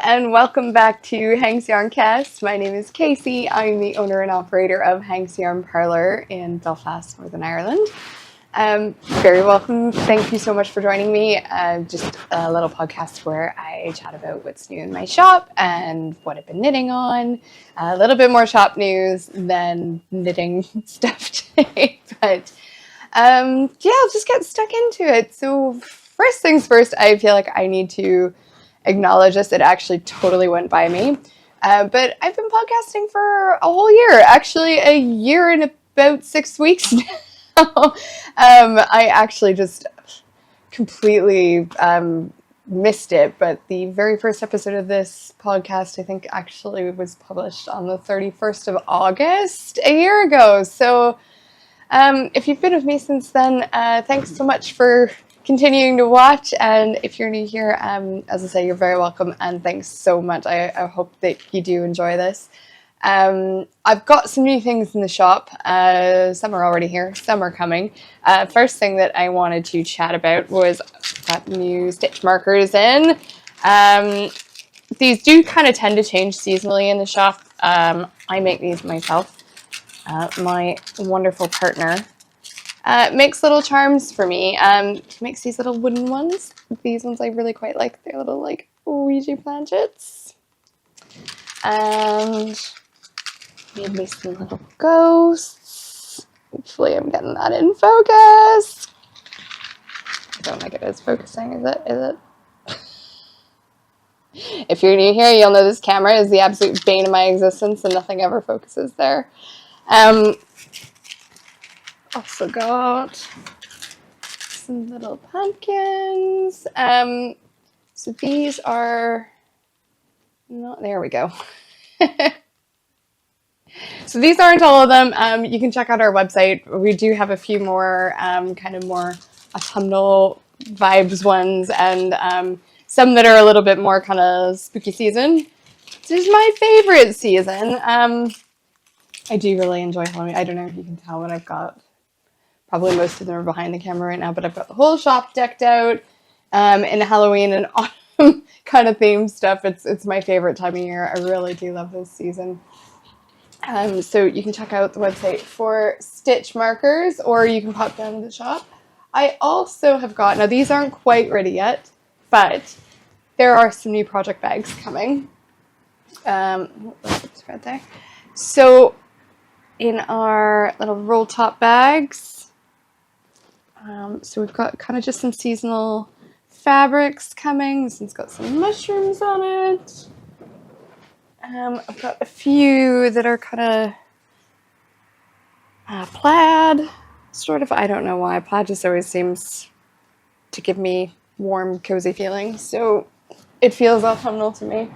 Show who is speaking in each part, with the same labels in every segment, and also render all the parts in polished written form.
Speaker 1: and welcome back to Hank's Yarncast. My name is Casey. I'm the owner and operator of Hank's Yarn Parlour in Belfast, Northern Ireland. Very welcome. Thank you so much for joining me. Just a little podcast where I chat about what's new in my shop and what I've been knitting on. A little bit more shop news than knitting stuff today, but I'll just get stuck into it. So first things first, I feel like I need to acknowledge this. It actually totally went by me. But I've been podcasting for a whole year, actually a year and about 6 weeks now. I actually just completely missed it, but the very first episode of this podcast, I think, actually was published on the 31st of August, a year ago. So if you've been with me since then, thanks so much for continuing to watch, and if you're new here, as I say, you're very welcome, and thanks so much. I hope that you do enjoy this. I've got some new things in the shop. Some are already here, some are coming. First thing that I wanted to chat about was got new stitch markers in. These do kind of tend to change seasonally in the shop. I make these myself. My wonderful partner makes little charms for me. She makes these little wooden ones. These ones I really quite like. They're little like Ouija planchets. And made me some little ghosts. Hopefully I'm getting that in focus. I don't think it is focusing, is it? Is it? If you're new here, you'll know this camera is the absolute bane of my existence and nothing ever focuses there. Also got some little pumpkins. So these are not, there we go. So these aren't all of them. You can check out our website. We do have a few more kind of more autumnal vibes ones, and some that are a little bit more kind of spooky season. This is my favorite season. I do really enjoy Halloween. I don't know if you can tell what I've got. Probably most of them are behind the camera right now, but I've got the whole shop decked out in Halloween and autumn kind of theme stuff. It's my favorite time of year. I really do love this season. So you can check out the website for stitch markers, or you can pop down to the shop. I also have got, now these aren't quite ready yet, but there are some new project bags coming. Let's right there. So in our little roll top bags, so we've got kind of just some seasonal fabrics coming. This one's got some mushrooms on it. I've got a few that are kind of plaid, sort of. I don't know why. Plaid just always seems to give me warm, cozy feelings. So it feels autumnal to me.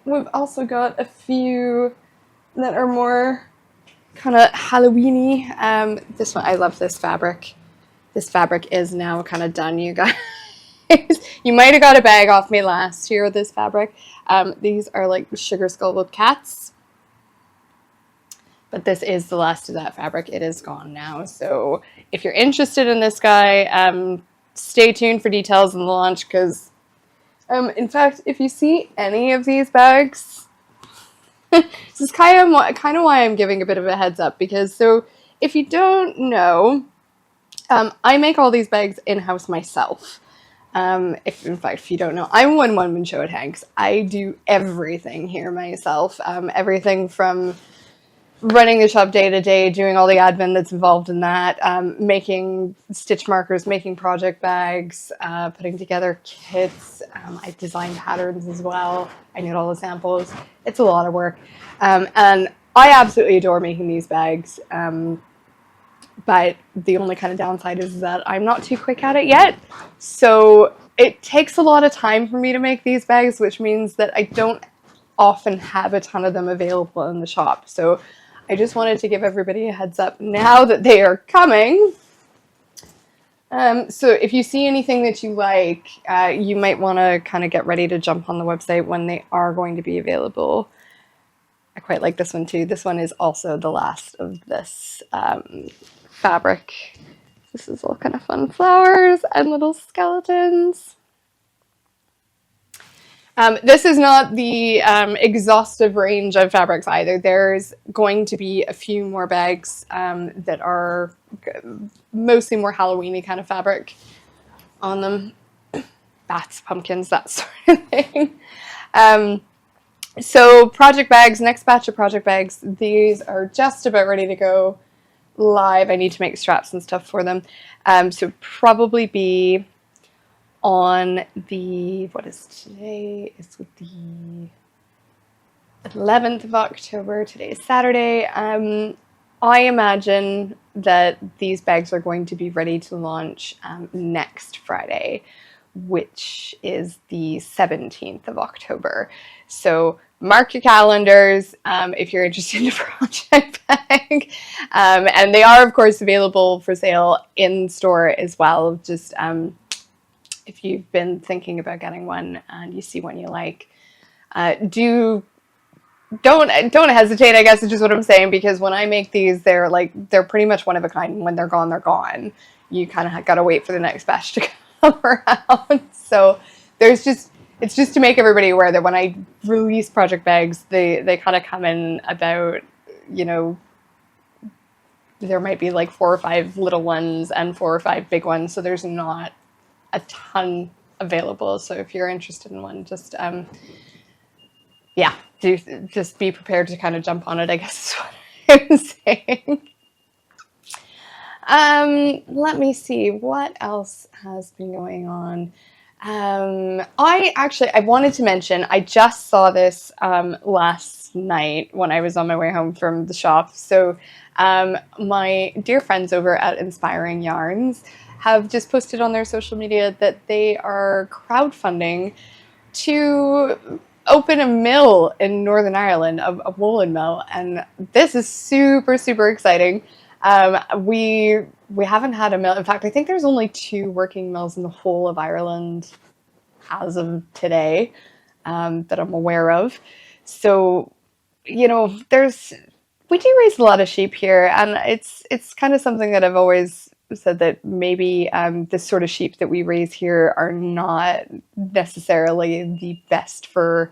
Speaker 1: We've also got a few that are more kind of Halloween-y. This one, I love this fabric. This fabric is now kind of done, you guys. You might have got a bag off me last year with this fabric. These are like sugar skulled cats. But this is the last of that fabric. It is gone now. So if you're interested in this guy, stay tuned for details on the launch, because in fact, if you see any of these bags, this is kind of why I'm giving a bit of a heads up, because so if you don't know, I make all these bags in-house myself. If you don't know, I'm one-woman show at Hank's. I do everything here myself. Everything from running the shop day to day, doing all the admin that's involved in that, making stitch markers, making project bags, putting together kits. I design patterns as well. I knit all the samples. It's a lot of work. And I absolutely adore making these bags. But the only kind of downside is that I'm not too quick at it yet. So it takes a lot of time for me to make these bags, which means that I don't often have a ton of them available in the shop. So I just wanted to give everybody a heads up now that they are coming. So if you see anything that you like, you might want to kind of get ready to jump on the website when they are going to be available. I quite like this one too. This one is also the last of this fabric. This is all kind of fun flowers and little skeletons. This is not the exhaustive range of fabrics either. There's going to be a few more bags that are mostly more Halloween-y kind of fabric on them. Bats, pumpkins, that sort of thing. So project bags, next batch of project bags, these are just about ready to go live. I need to make straps and stuff for them. So probably be on the, what is today? It's the 11th of October. Today is Saturday. I imagine that these bags are going to be ready to launch next Friday, which is the 17th of October. So mark your calendars if you're interested in a project bag. And they are, of course, available for sale in store as well. Just if you've been thinking about getting one and you see one you like, don't hesitate, I guess is just what I'm saying, because when I make these, they're pretty much one of a kind, and when they're gone, they're gone. You kind of got to wait for the next batch to come around. So it's just to make everybody aware that when I release project bags, they kind of come in about, there might be like 4 or 5 little ones and 4 or 5 big ones, so there's not a ton available. So if you're interested in one, just just be prepared to kind of jump on it, I guess is what I'm saying. Let me see what else has been going on. I wanted to mention, I just saw this last night when I was on my way home from the shop. So my dear friends over at Inspiring Yarns have just posted on their social media that they are crowdfunding to open a mill in Northern Ireland, a woolen mill, and this is super, super exciting. We haven't had a mill. In fact, I think there's only 2 working mills in the whole of Ireland as of today that I'm aware of. So, we do raise a lot of sheep here, and it's kind of something that I've always said that maybe the sort of sheep that we raise here are not necessarily the best for,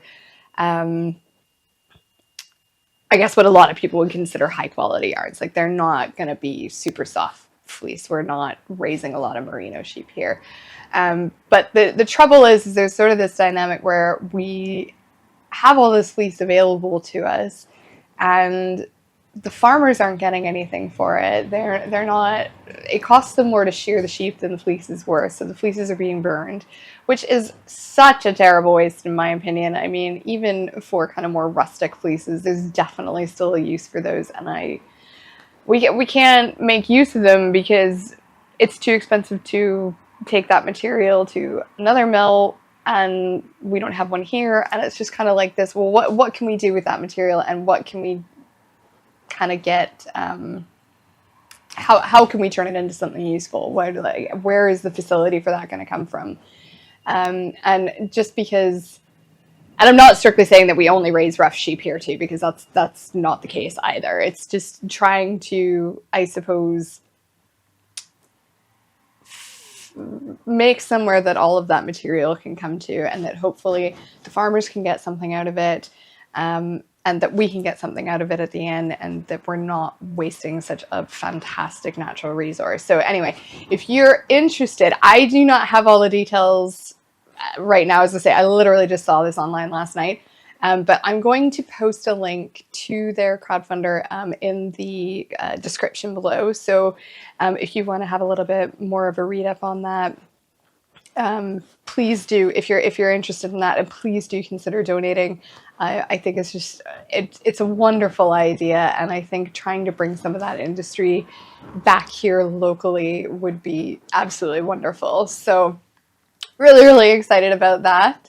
Speaker 1: I guess, what a lot of people would consider high quality yards. Like, they're not going to be super soft fleece. We're not raising a lot of merino sheep here. But the trouble is there's sort of this dynamic where we have all this fleece available to us, and the farmers aren't getting anything for it. They're not. It costs them more to shear the sheep than the fleece is worth. So the fleeces are being burned, which is such a terrible waste in my opinion. I mean, even for kind of more rustic fleeces, there's definitely still a use for those, and we can't make use of them because it's too expensive to take that material to another mill, and we don't have one here. And it's just kind of like this. Well, what can we do with that material, and what can we kind of get, how can we turn it into something useful? Where is the facility for that going to come from? And just because, and I'm not strictly saying that we only raise rough sheep here too, because that's not the case either. It's just trying to, I suppose, make somewhere that all of that material can come to, and that hopefully the farmers can get something out of it, and that we can get something out of it at the end, and that we're not wasting such a fantastic natural resource. So anyway, if you're interested, I do not have all the details right now. As I say, I literally just saw this online last night, but I'm going to post a link to their crowdfunder in the description below. So if you want to have a little bit more of a read up on that, please do, if you're interested in that, and please do consider donating. I think it's just, it's a wonderful idea, and I think trying to bring some of that industry back here locally would be absolutely wonderful. So really, really excited about that.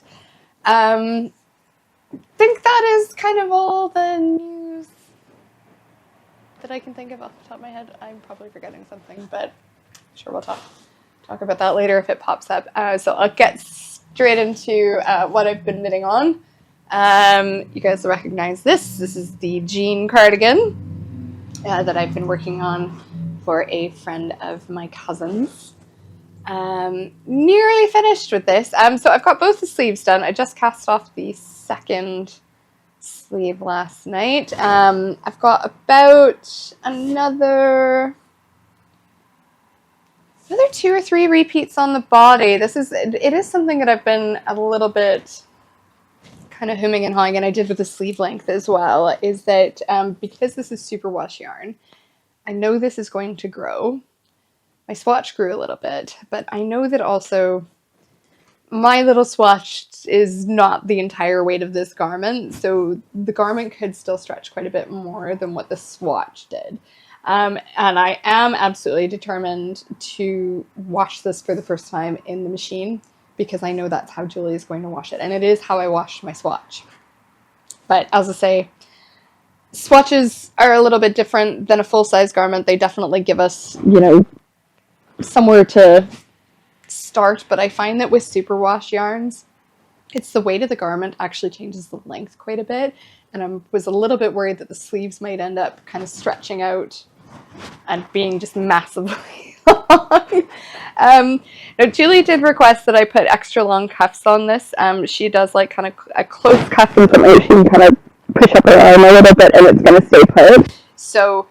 Speaker 1: I think that is kind of all the news that I can think of off the top of my head. I'm probably forgetting something, but sure, we'll talk about that later if it pops up. So I'll get straight into what I've been knitting on. You guys will recognize this. This is the jean cardigan that I've been working on for a friend of my cousin's. Nearly finished with this. So I've got both the sleeves done. I just cast off the second sleeve last night. I've got about another 2 or 3 repeats on the body. It is something that I've been a little bit kind of humming and hawing, and I did with the sleeve length as well, is that because this is superwash yarn, I know this is going to grow. My swatch grew a little bit, but I know that also my little swatch is not the entire weight of this garment, so the garment could still stretch quite a bit more than what the swatch did. And I am absolutely determined to wash this for the first time in the machine, because I know that's how Julie is going to wash it. And it is how I wash my swatch. But as I say, swatches are a little bit different than a full-size garment. They definitely give us, somewhere to start. But I find that with superwash yarns, it's the weight of the garment actually changes the length quite a bit. And I was a little bit worried that the sleeves might end up kind of stretching out and being just massively long. Now Julie did request that I put extra long cuffs on this. She does like kind of a close cuff and something she can kind of push up her arm a little bit and it's going to stay put. So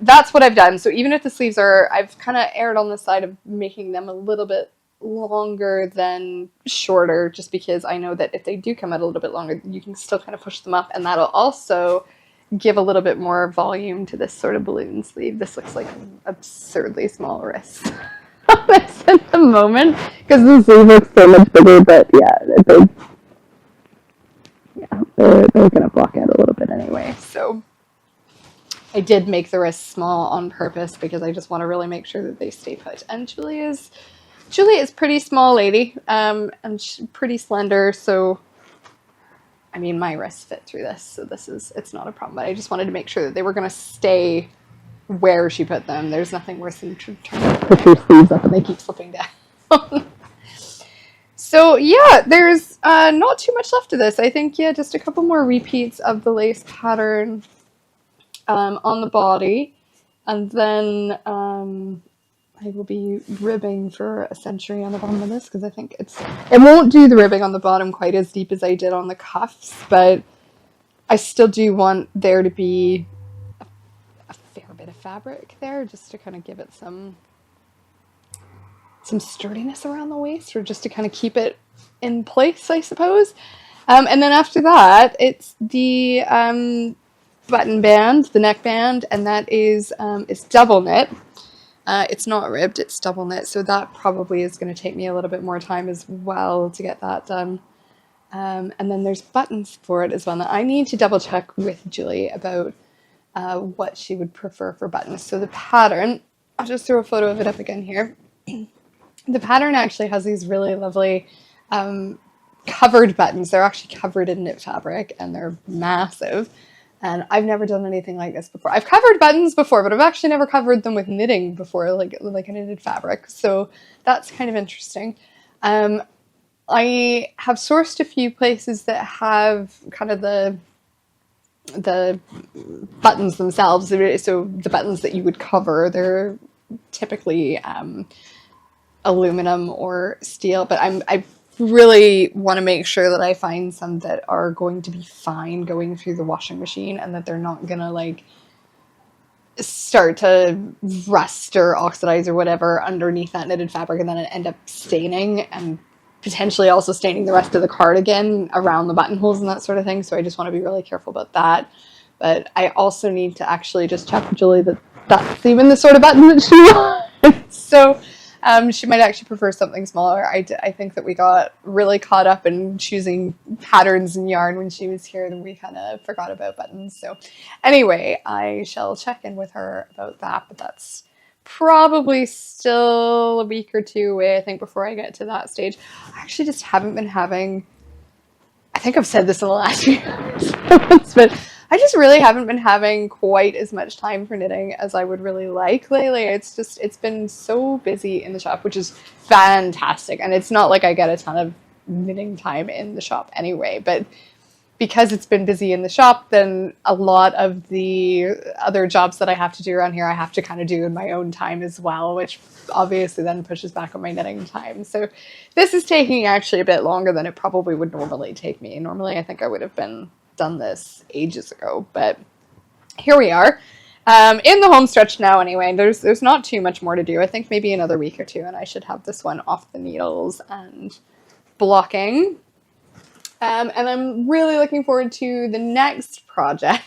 Speaker 1: that's what I've done. So even if the sleeves I've kind of erred on the side of making them a little bit longer than shorter, just because I know that if they do come out a little bit longer, you can still kind of push them up, and that'll also give a little bit more volume to this sort of balloon sleeve. This looks like an absurdly small wrist on this at the moment, because the sleeve looks so much bigger, but they're gonna block out a little bit anyway. So I did make the wrist small on purpose because I just want to really make sure that they stay put. And Julie is pretty small lady, and she's pretty slender, so I mean, my wrists fit through this, so it's not a problem. But I just wanted to make sure that they were going to stay where she put them. There's nothing worse than trying to push your sleeves up and they keep slipping down. So yeah, there's not too much left of this. I think, yeah, just a couple more repeats of the lace pattern on the body, and then I will be ribbing for a century on the bottom of this, because I think it won't do the ribbing on the bottom quite as deep as I did on the cuffs, but I still do want there to be a fair bit of fabric there, just to kind of give it some sturdiness around the waist, or just to kind of keep it in place, I suppose. And then after that, it's the button band, the neck band, and that is double knit. It's not ribbed, it's double knit, so that probably is going to take me a little bit more time as well to get that done. And then there's buttons for it as well. Now I need to double check with Julie about what she would prefer for buttons. So the pattern, I'll just throw a photo of it up again here. The pattern actually has these really lovely covered buttons. They're actually covered in knit fabric, and they're massive. And I've never done anything like this before. I've covered buttons before, but I've actually never covered them with knitting before, like a knitted fabric. So that's kind of interesting. I have sourced a few places that have kind of the buttons themselves. So the buttons that you would cover, they're typically aluminum or steel, but I really want to make sure that I find some that are going to be fine going through the washing machine, and that they're not gonna like start to rust or oxidize or whatever underneath that knitted fabric, and then it end up staining, and potentially also staining the rest of the cardigan around the buttonholes and that sort of thing. So I just want to be really careful about that. But I also need to actually just check with Julie that that's even the sort of button that she wants. So she might actually prefer something smaller. I think that we got really caught up in choosing patterns and yarn when she was here, and we kind of forgot about buttons. So anyway, I shall check in with her about that, but that's probably still a week or two away, I think, before I get to that stage. I actually just haven't been having, I think I've said this in the last few episodes, but I just really haven't been having quite as much time for knitting as I would really like lately. It's been so busy in the shop, which is fantastic. And it's not like I get a ton of knitting time in the shop anyway, but because it's been busy in the shop, then a lot of the other jobs that I have to do around here, I have to kind of do in my own time as well, which obviously then pushes back on my knitting time. So this is taking actually a bit longer than it probably would normally take me. Normally, I think I would have done this ages ago, but here we are. In the home stretch now anyway. There's not too much more to do. I think maybe another week or two, and I should have this one off the needles and blocking. And I'm really looking forward to the next project.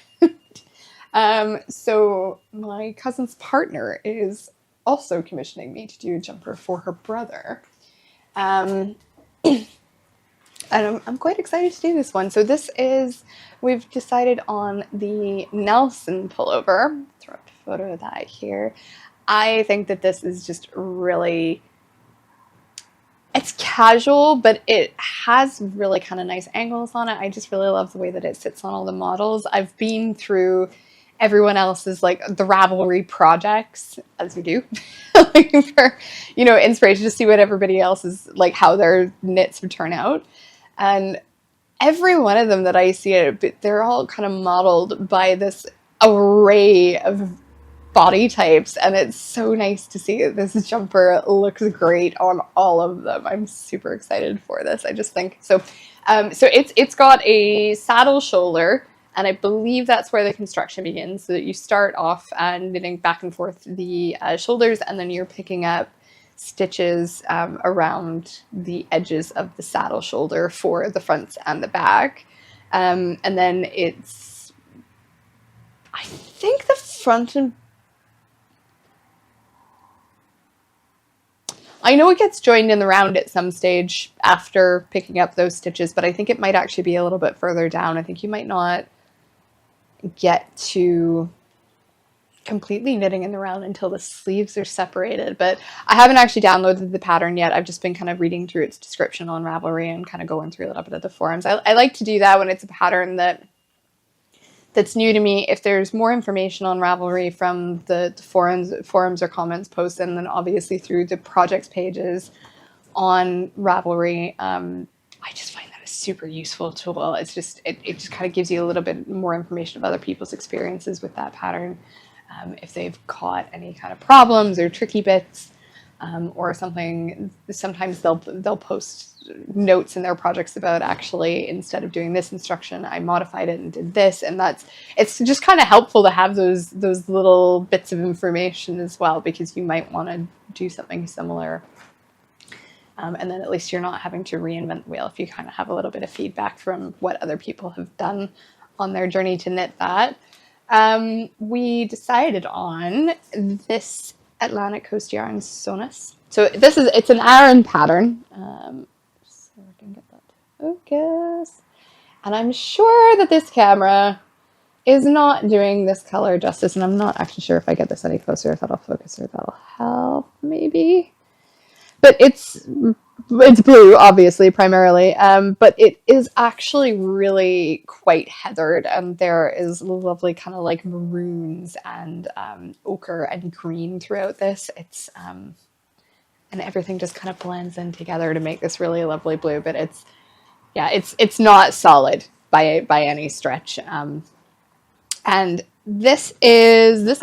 Speaker 1: So my cousin's partner is also commissioning me to do a jumper for her brother. And I'm quite excited to do this one. So we've decided on the Nelson pullover. Throw up a photo of that here. I think that this is just really... It's casual, but it has really kind of nice angles on it. I just really love the way that it sits on all the models. I've been through everyone else's, like, the Ravelry projects, as we do, looking for, inspiration to see what everybody else is, like, how their knits would turn out. And every one of them that I see, they're all kind of modeled by this array of body types, and it's so nice to see this jumper looks great on all of them. I'm super excited for this. I just think so. So it's got a saddle shoulder, and I believe that's where the construction begins. So that you start off knitting back and forth the shoulders, and then you're picking up stitches around the edges of the saddle shoulder for the front and the back, and then I think the front and I know it gets joined in the round at some stage after picking up those stitches, but I think it might actually be a little bit further down. I think you might not get to completely knitting in the round until the sleeves are separated, but I haven't actually downloaded the pattern yet. I've just been kind of reading through its description on Ravelry and kind of going through a little bit of the forums. I like to do that when it's a pattern that's new to me. If there's more information on Ravelry from the forums or comments posted, and then obviously through the projects pages on Ravelry, I just find that a super useful tool. It's just it just kind of gives you a little bit more information of other people's experiences with that pattern, if they've caught any kind of problems or tricky bits, or something. Sometimes they'll post notes in their projects about, actually, instead of doing this instruction, I modified it and did this, and it's just kind of helpful to have those little bits of information as well, because you might want to do something similar, and then at least you're not having to reinvent the wheel if you kind of have a little bit of feedback from what other people have done on their journey to knit that. We decided on this Atlantic Coast Yarns Sonus. So it's an Aran pattern. So I can get that to focus. And I'm sure that this camera is not doing this color justice, and I'm not actually sure if I get this any closer, if that'll focus or that'll help, maybe. But it's blue, obviously, primarily, but it is actually really quite heathered, and there is lovely kind of like maroons and ochre and green throughout this. It's and everything just kind of blends in together to make this really lovely blue. But it's not solid by any stretch. And this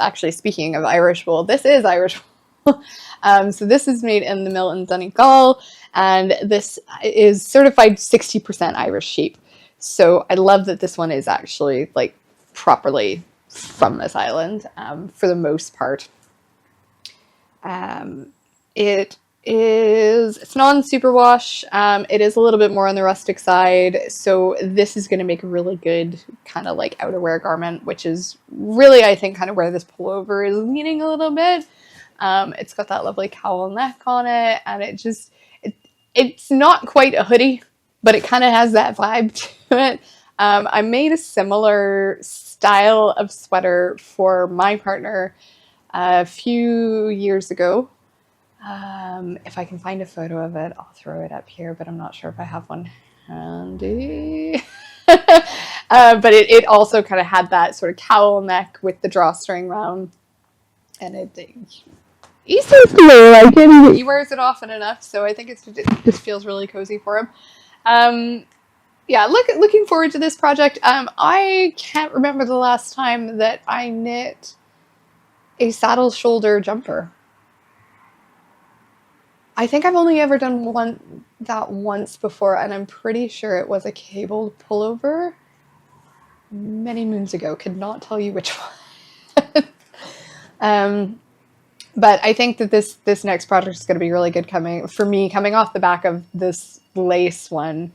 Speaker 1: actually, speaking of Irish wool, this is Irish wool. So this is made in the mill in Donegal, and this is certified 60% Irish sheep. So I love that this one is actually like properly from this island, for the most part. It's non-superwash. It is a little bit more on the rustic side, so this is going to make a really good kind of like outerwear garment, which is really, I think, kind of where this pullover is leaning a little bit. It's got that lovely cowl neck on it, and it's not quite a hoodie, but it kind of has that vibe to it. I made a similar style of sweater for my partner a few years ago. If I can find a photo of it, I'll throw it up here, but I'm not sure if I have one handy. But it also kind of had that sort of cowl neck with the drawstring round, and he seems to really like it. He wears it often enough, so I think it just feels really cozy for him. yeah, looking forward to this project. I can't remember the last time that I knit a saddle shoulder jumper. I think I've only ever done that once before, and I'm pretty sure it was a cabled pullover many moons ago. Could not tell you which one. But I think that this next project is going to be really good coming off the back of this lace one.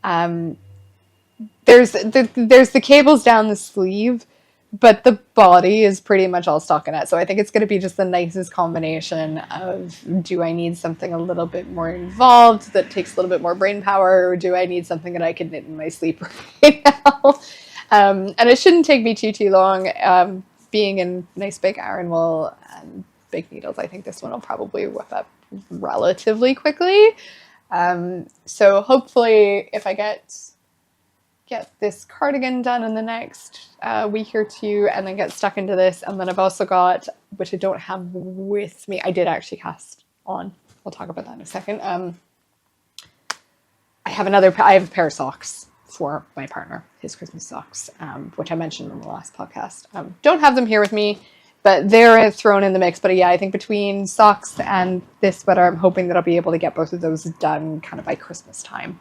Speaker 1: There's the cables down the sleeve, but the body is pretty much all stockinette. So I think it's going to be just the nicest combination of, do I need something a little bit more involved that takes a little bit more brain power, or do I need something that I can knit in my sleep right now? And it shouldn't take me too long. Being in nice big iron wool and big needles, I think this one will probably whip up relatively quickly. So hopefully, if I get this cardigan done in the next week or two, and then get stuck into this, and then I've also got, which I don't have with me, I did actually cast on. We'll talk about that in a second. I have a pair of socks for my partner, his Christmas socks, which I mentioned in the last podcast. Don't have them here with me, but they're thrown in the mix. But yeah, I think between socks and this sweater, I'm hoping that I'll be able to get both of those done kind of by Christmas time.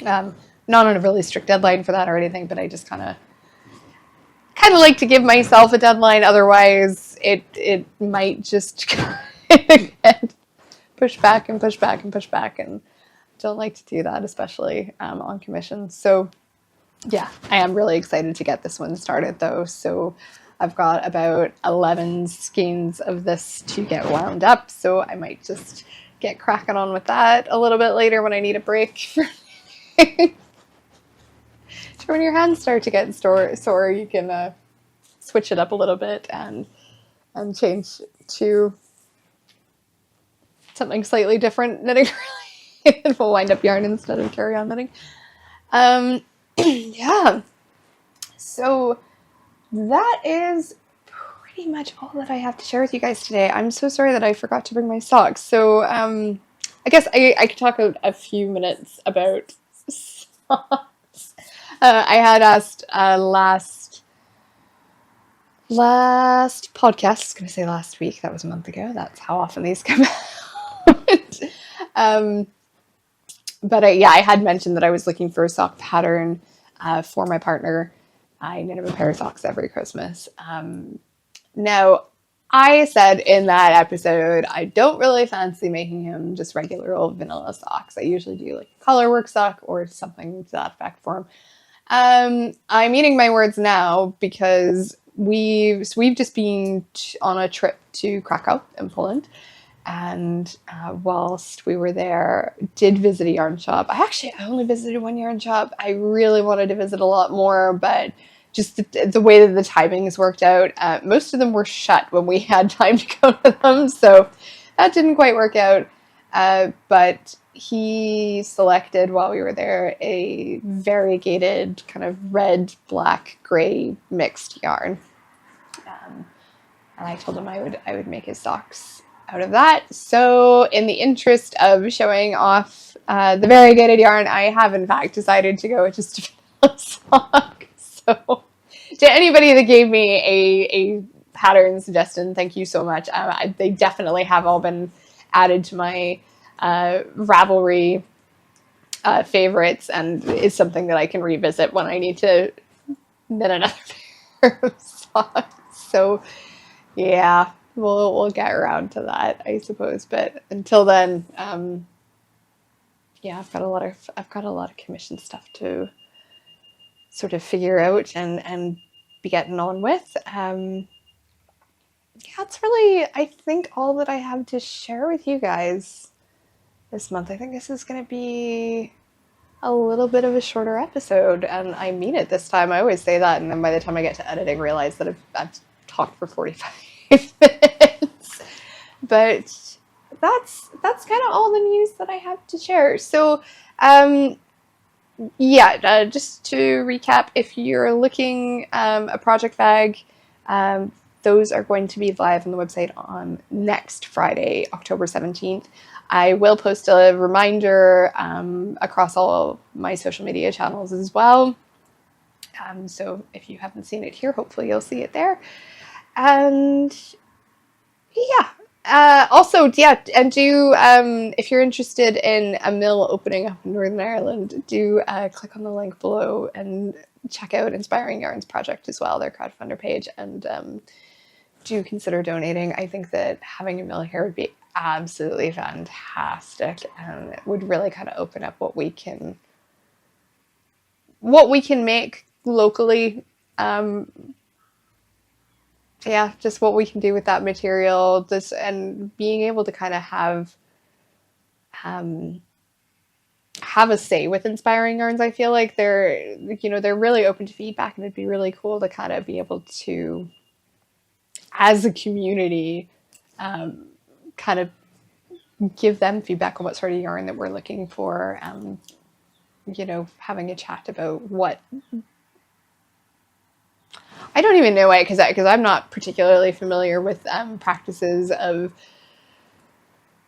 Speaker 1: Not on a really strict deadline for that or anything, but I just kind of like to give myself a deadline. Otherwise, it might just get pushed back and pushed back and pushed back, and don't like to do that, especially on commission. So yeah, I am really excited to get this one started though. So I've got about 11 skeins of this to get wound up. So I might just get cracking on with that a little bit later when I need a break. So when your hands start to get sore, you can switch it up a little bit and change to something slightly different knitting. And we'll wind up yarn instead of carry on knitting. Yeah. So that is pretty much all that I have to share with you guys today. I'm so sorry that I forgot to bring my socks. So I guess I could talk a few minutes about socks. I had asked last podcast, I was going to say last week, that was a month ago. That's how often these come out. But I had mentioned that I was looking for a sock pattern for my partner. I knit him a pair of socks every Christmas. Now, I said in that episode, I don't really fancy making him just regular old vanilla socks. I usually do like a colorwork sock or something to that effect for him. I'm eating my words now because we've just been on a trip to Krakow in Poland. And whilst we were there, did visit a yarn shop. I only visited one yarn shop. I really wanted to visit a lot more, but just the way that the timings worked out, most of them were shut when we had time to go to them. So that didn't quite work out. But he selected, while we were there, a variegated kind of red, black, gray mixed yarn. And I told him I would make his socks out of that. So in the interest of showing off the variegated yarn, I have in fact decided to go with just a vanilla sock. So to anybody that gave me a pattern suggestion, thank you so much. They definitely have all been added to my Ravelry favorites, and is something that I can revisit when I need to knit another pair of socks. So yeah, we'll get around to that, I suppose. But until then, yeah, I've got a lot of commission stuff to sort of figure out and be getting on with. Yeah, that's really, I think, all that I have to share with you guys this month. I think this is going to be a little bit of a shorter episode, and I mean it this time. I always say that, and then by the time I get to editing, realize that I've talked for 45 minutes. But that's kind of all the news that I have to share. So just to recap, if you're looking a project bag those are going to be live on the website on next Friday, October 17th. I will post a reminder across all of my social media channels as well. So if you haven't seen it here, hopefully you'll see it there. And yeah, also, yeah, and do, if you're interested in a mill opening up in Northern Ireland, do click on the link below and check out Inspiring Yarns Project as well, their crowdfunder page, and do consider donating. I think that having a mill here would be absolutely fantastic, and it would really kind of open up what we can make locally. Yeah, just what we can do with that material, just, and being able to kind of have a say with Inspiring Yarns. I feel like they're really open to feedback, and it'd be really cool to kind of be able to, as a community, kind of give them feedback on what sort of yarn that we're looking for. Having a chat about what, I don't even know why, because I'm not particularly familiar with practices of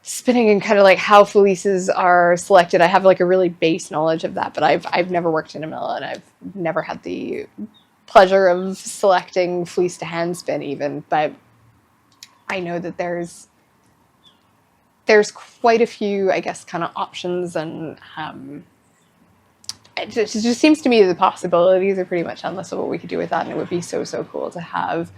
Speaker 1: spinning and kind of like how fleeces are selected. I have like a really base knowledge of that, but I've never worked in a mill, and I've never had the pleasure of selecting fleece to hand spin even. But I know that there's quite a few, I guess, kind of options, and it just seems to me the possibilities are pretty much endless of what we could do with that, and it would be so cool to have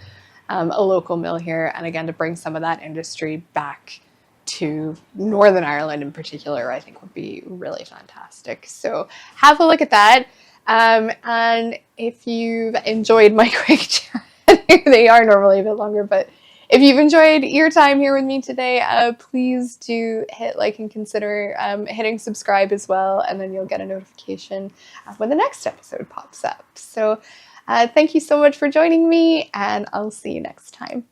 Speaker 1: a local mill here, and again, to bring some of that industry back to Northern Ireland in particular, I think would be really fantastic. So have a look at that, and if you've enjoyed my quick chat, they are normally a bit longer, but if you've enjoyed your time here with me today, please do hit like and consider hitting subscribe as well, and then you'll get a notification when the next episode pops up. So thank you so much for joining me, and I'll see you next time.